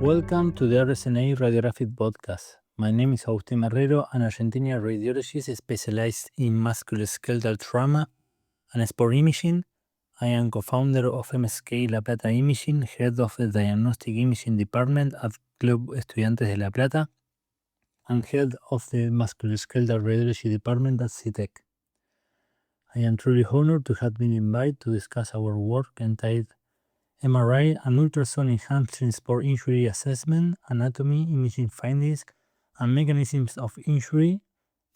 Welcome to the RSNA Radiographic Podcast. My name is Agustín Marrero, an Argentinian radiologist specialized in musculoskeletal trauma and sport imaging. I am co-founder of MSK La Plata Imaging, head of the Diagnostic Imaging Department at Club Estudiantes de La Plata, and head of the Musculoskeletal Radiology Department at CITEC. I am truly honored to have been invited to discuss our work entitled MRI and ultrasound in hamstring sport injury assessment, anatomy, imaging findings, and mechanisms of injury.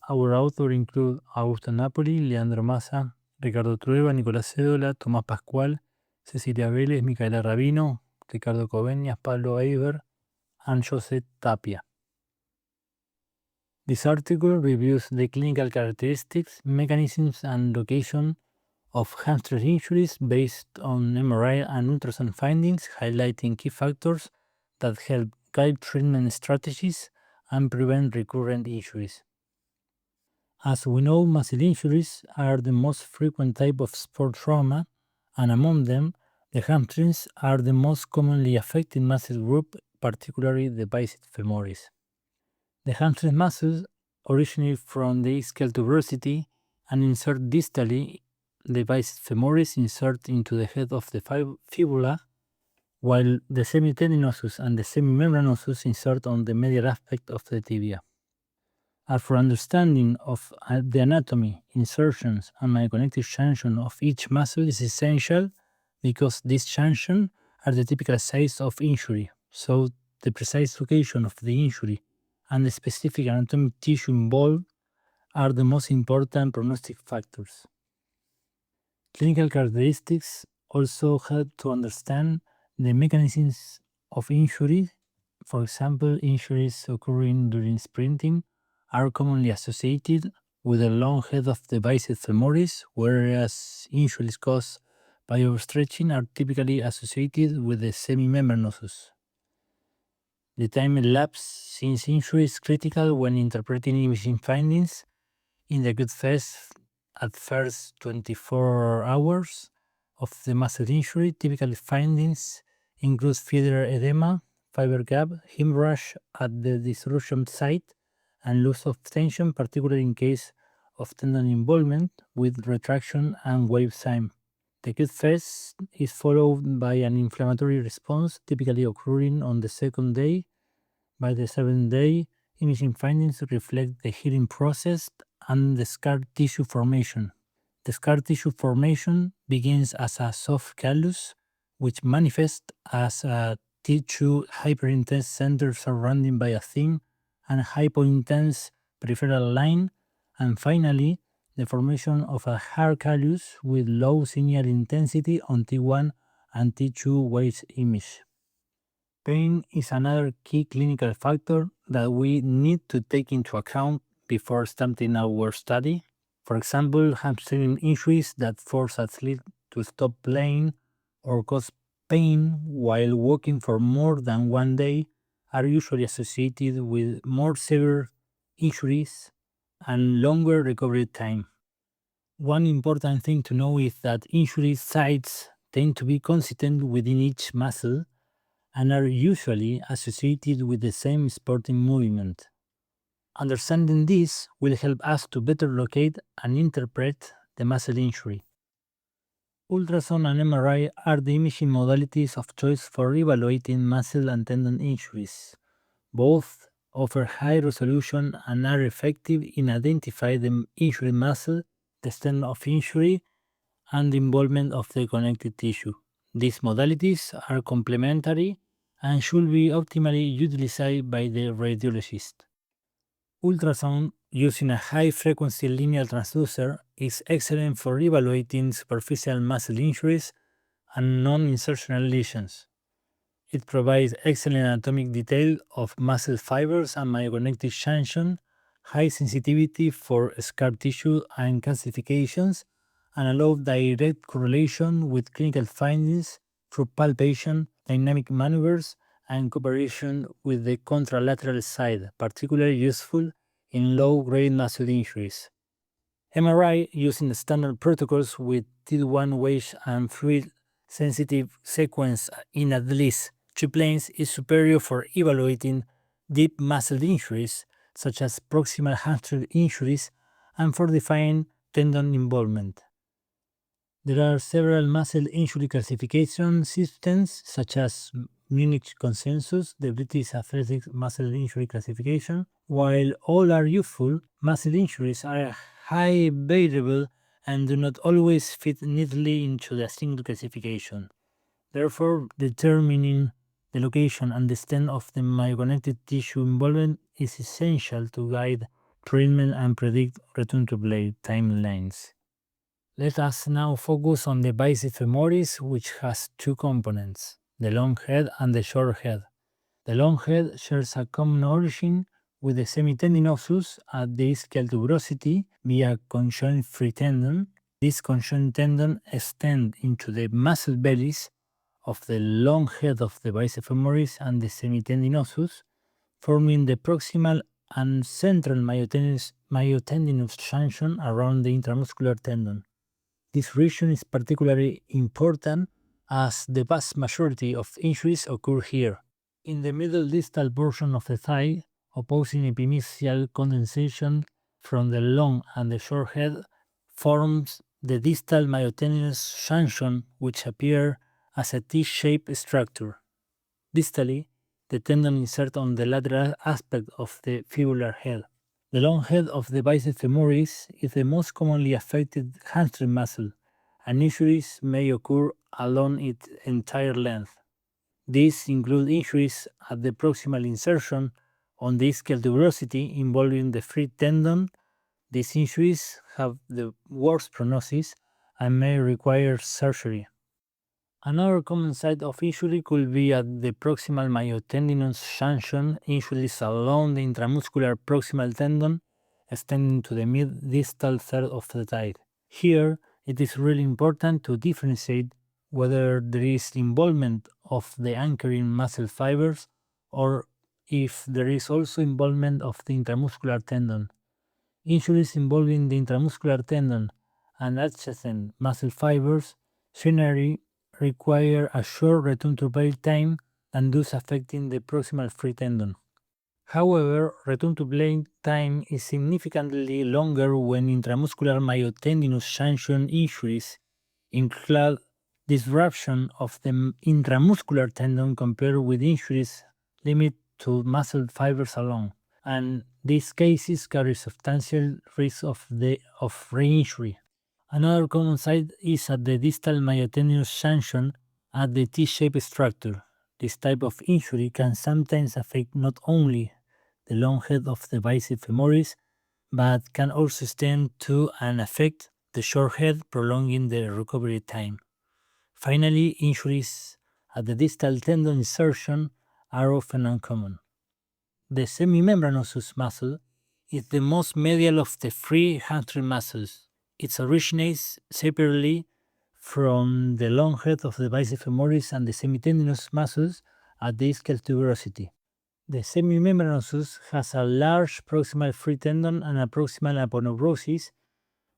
Our authors include Augusto Napoli, Leandro Massa, Ricardo Trueba, Nicolás Cédola, Tomás Pascual, Cecilia Vélez, Micaela Rabino, Ricardo Coveñas, Pablo Eiber, and José Tapia. This article reviews the clinical characteristics, mechanisms, and location of hamstring injuries based on MRI and ultrasound findings, highlighting key factors that help guide treatment strategies and prevent recurrent injuries. As we know, muscle injuries are the most frequent type of sport trauma, and among them, the hamstrings are the most commonly affected muscle group, particularly the biceps femoris. The hamstring muscles originate from the ischial tuberosity and insert distally. The biceps femoris insert into the head of the fibula, while the semitendinosus and the semimembranosus insert on the medial aspect of the tibia. As for understanding of the anatomy, insertions, and myoconnective junction of each muscle is essential because these junctions are the typical size of injury, so the precise location of the injury and the specific anatomic tissue involved are the most important prognostic factors. Clinical characteristics also help to understand the mechanisms of injury. For example, injuries occurring during sprinting are commonly associated with the long head of the biceps femoris, whereas injuries caused by overstretching are typically associated with the semimembranosus. The time elapsed since injury is critical when interpreting imaging findings. In the acute phase, at first 24 hours of the muscle injury, typical findings include feeder edema, fiber gap, hemorrhage at the dissolution site, and loss of tension, particularly in case of tendon involvement with retraction and wave time. The acute phase is followed by an inflammatory response, typically occurring on the second day. By the seventh day, imaging findings reflect the healing process and the scar tissue formation. The scar tissue formation begins as a soft callus, which manifests as a tissue hyperintense center surrounded by a thin and hypointense peripheral line, and finally, the formation of a hard callus with low signal intensity on T1 and T2 waves image. Pain is another key clinical factor that we need to take into account before starting our study. For example, hamstring injuries that force athletes to stop playing or cause pain while walking for more than one day are usually associated with more severe injuries and longer recovery time. One important thing to know is that injury sites tend to be consistent within each muscle and are usually associated with the same sporting movement. Understanding this will help us to better locate and interpret the muscle injury. Ultrasound and MRI are the imaging modalities of choice for evaluating muscle and tendon injuries. Both offer high resolution and are effective in identifying the injured muscle, the extent of injury, and the involvement of the connective tissue. These modalities are complementary and should be optimally utilized by the radiologist. Ultrasound using a high-frequency linear transducer is excellent for evaluating superficial muscle injuries and non-insertional lesions. It provides excellent anatomic detail of muscle fibers and myoconnective junction, high sensitivity for scar tissue and calcifications, and allows direct correlation with clinical findings through palpation, dynamic maneuvers, and cooperation with the contralateral side, particularly useful in low-grade muscle injuries. MRI using standard protocols with T1 wave and fluid sensitive sequence in at least two planes is superior for evaluating deep muscle injuries, such as proximal hamstring injuries, and for defining tendon involvement. There are several muscle injury classification systems, such as Munich Consensus, the British Athletic Muscle Injury Classification. While all are useful, muscle injuries are highly variable and do not always fit neatly into a single classification. Therefore, determining the location and the extent of the myoconnective tissue involvement is essential to guide treatment and predict return to play timelines. Let us now focus on the biceps femoris, which has two components, the long head and the short head. The long head shares a common origin with the semitendinosus at the ischial tuberosity via conjoint free tendon. This conjoint tendon extends into the muscle bellies of the long head of the biceps femoris and the semitendinosus, forming the proximal and central myotendinous junction around the intramuscular tendon. This region is particularly important as the vast majority of injuries occur here. In the middle distal portion of the thigh, opposing epimysial condensation from the long and the short head forms the distal myotendinous junction, which appears as a T-shaped structure. Distally, the tendon inserts on the lateral aspect of the fibular head. The long head of the biceps femoris is the most commonly affected hamstring muscle, and injuries may occur along its entire length. These include injuries at the proximal insertion on the ischial tuberosity involving the free tendon. These injuries have the worst prognosis and may require surgery. Another common site of injury could be at the proximal myotendinous junction, injuries along the intramuscular proximal tendon extending to the mid-distal third of the thigh. Here, it is really important to differentiate whether there is involvement of the anchoring muscle fibers or if there is also involvement of the intramuscular tendon. Injuries involving the intramuscular tendon and adjacent muscle fibers generally require a short return to play time and thus affecting the proximal free tendon. However, return to play time is significantly longer when intramuscular myotendinous junction injuries include disruption of the intramuscular tendon compared with injuries limited to muscle fibers alone, and these cases carry substantial risk of re-injury. Another common site is at the distal myotendinous junction at the T-shaped structure. This type of injury can sometimes affect not only the long head of the biceps femoris, but can also extend to and affect the short head, prolonging the recovery time. Finally, injuries at the distal tendon insertion are often uncommon. The semimembranosus muscle is the most medial of the three hamstring muscles. It originates separately from the long head of the biceps femoris and the semitendinous muscles at the ischial tuberosity. The semimembranosus has a large proximal free tendon and a proximal aponeurosis,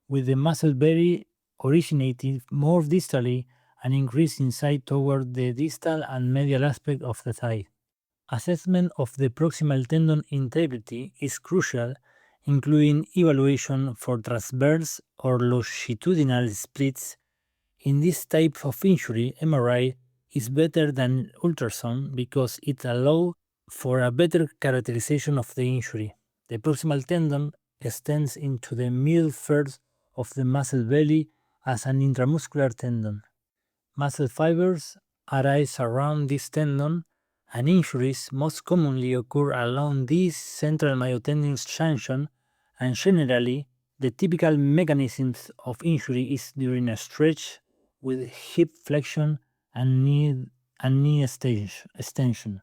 with the muscle belly originating more distally and increased in size toward the distal and medial aspect of the thigh. Assessment of the proximal tendon integrity is crucial, including evaluation for transverse or longitudinal splits. In this type of injury, MRI is better than ultrasound because it allows for a better characterization of the injury. The proximal tendon extends into the middle third of the muscle belly as an intramuscular tendon. Muscle fibers arise around this tendon, and injuries most commonly occur along this central myotendinous junction, and generally, the typical mechanisms of injury is during a stretch with hip flexion and knee extension.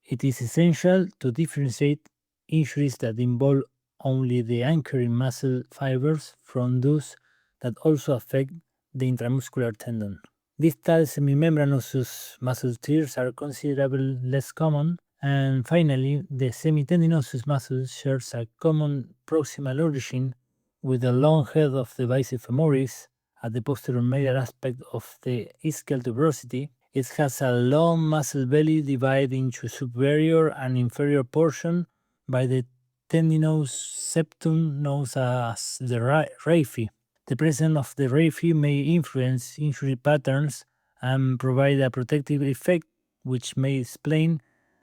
It is essential to differentiate injuries that involve only the anchoring muscle fibers from those that also affect the intramuscular tendon. Distal semimembranosus muscle tears are considerably less common, and finally, the semitendinosus muscle shares a common proximal origin with the long head of the biceps femoris at the posterior medial aspect of the ischial tuberosity. It has a long muscle belly divided into superior and inferior portion by the tendinous septum known as the raphe. The presence of the raphe may influence injury patterns and provide a protective effect, which may explain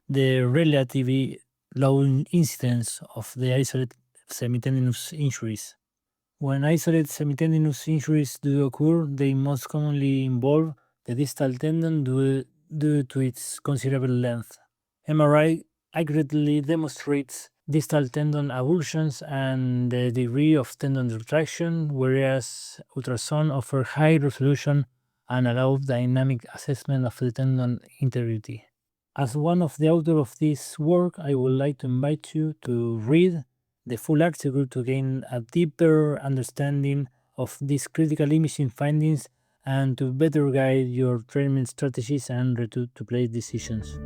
the relatively low incidence of the isolated semitendinous injuries. When isolated semitendinous injuries do occur, they most commonly involve the distal tendon due to its considerable length. MRI accurately demonstrates distal tendon avulsions and the degree of tendon retraction, whereas ultrasound offers high resolution and allows dynamic assessment of the tendon integrity. As one of the authors of this work, I would like to invite you to read the full article to gain a deeper understanding of these critical imaging findings and to better guide your treatment strategies and to place decisions.